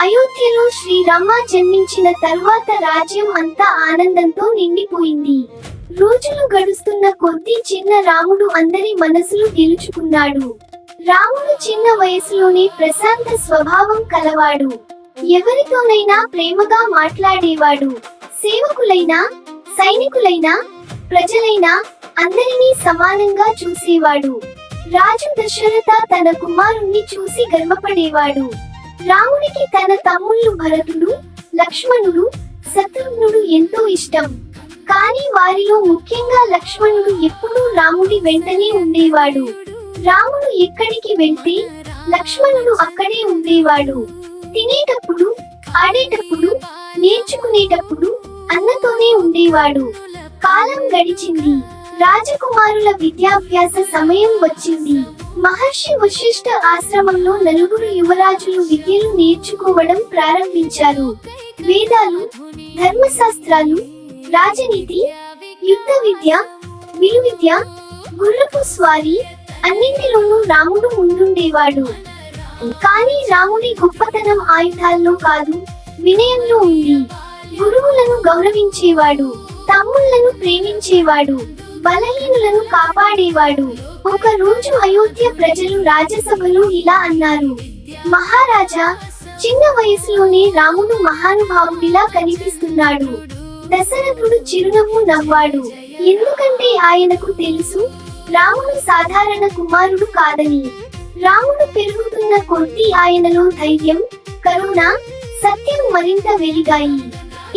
అయోధ్యలో శ్రీరామ జన్మించిన తర్వాత రాజ్యం అంతా ఆనందంతో నిండిపోయింది. రోజులు గడుస్తున్న కొద్దీ చిన్న రాముడు అందరి మనసులు గెలుచుకున్నాడు. రాముడు చిన్న వయసులోనే ప్రశాంత స్వభావం కలవాడు. ఎవరితోనైనా ప్రేమగా మాట్లాడేవాడు. సేవకులైనా, సైనికులైనా, ప్రజలైనా అందరినీ సమానంగా చూసేవాడు. రాజు దశరథ తన కుమారుణ్ణి చూసి గర్వపడేవాడు. రాముడికి తన తమ్ముళ్ళు భరతుడు, లక్ష్మణుడు, శత్రుఘ్నుడు ఎంతో ఇష్టం. కానీ వారిలో ముఖ్యంగా లక్ష్మణుడు ఎప్పుడూ రాముడి వెంటనే ఉండేవాడు. రాముడు ఎక్కడికి వెళ్తే లక్ష్మణుడు అక్కడే ఉండేవాడు. తినేటప్పుడు, ఆడేటప్పుడు, నేర్చుకునేటప్పుడు అన్నతోనే ఉండేవాడు. కాలం గడిచింది. రాజకుమారుల విద్యాభ్యాస సమయం వచ్చింది. మహర్షి వశిష్ఠ ఆశ్రమంలో నలుగురు యువరాజులు విద్యలు నేర్చుకోవడం ప్రారంభించారు. వేదాలు, ధర్మశాస్త్రాలు, రాజనీతి, యుద్ధ విద్య, విలువిద్య, గుర్రపు స్వారీ అన్నింటిలోనూ రాముడు ముందుండేవాడు. కానీ రాముడి గొప్పతనం ఆయుధాల్లో కాదు, వినయంలో ఉంది. గురువులను గౌరవించేవాడు, తమ్ముళ్లను ప్రేమించేవాడు, బలహీనులను కాపాడేవాడు. ఒక రోజు అయోధ్య ప్రజలు రాజసభలో ఇలా అన్నారు: మహారాజా, చిన్న వయసులోనే రాముడు మహానుభావుడిలా కనిపిస్తున్నాడు. దశరథుడు చిరునవ్వు నవ్వాడు. ఎందుకంటే ఆయనకు తెలుసు, రాముడు సాధారణ కుమారుడు కాదని. రాముడు పెరుగుతున్న కొద్దీ ఆయనలో ధైర్యం, కరుణ, సత్యం మరింత వెలిగాయి.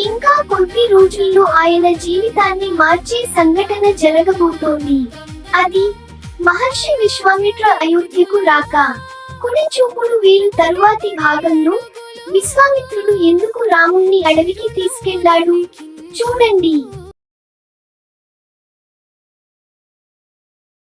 ఇంకా కొద్ది రోజుల్లో ఆయన జీవితాన్ని మార్చే సంఘటన జరగబోతోంది. అది మహర్షి విశ్వామిత్ర అయోధ్యకు రాక. కుడి చూపుడు వేలు తరువాతి భాగంలో విశ్వామిత్రుడు ఎందుకు రాముణ్ణి అడవికి తీసుకెళ్లాడు చూడండి.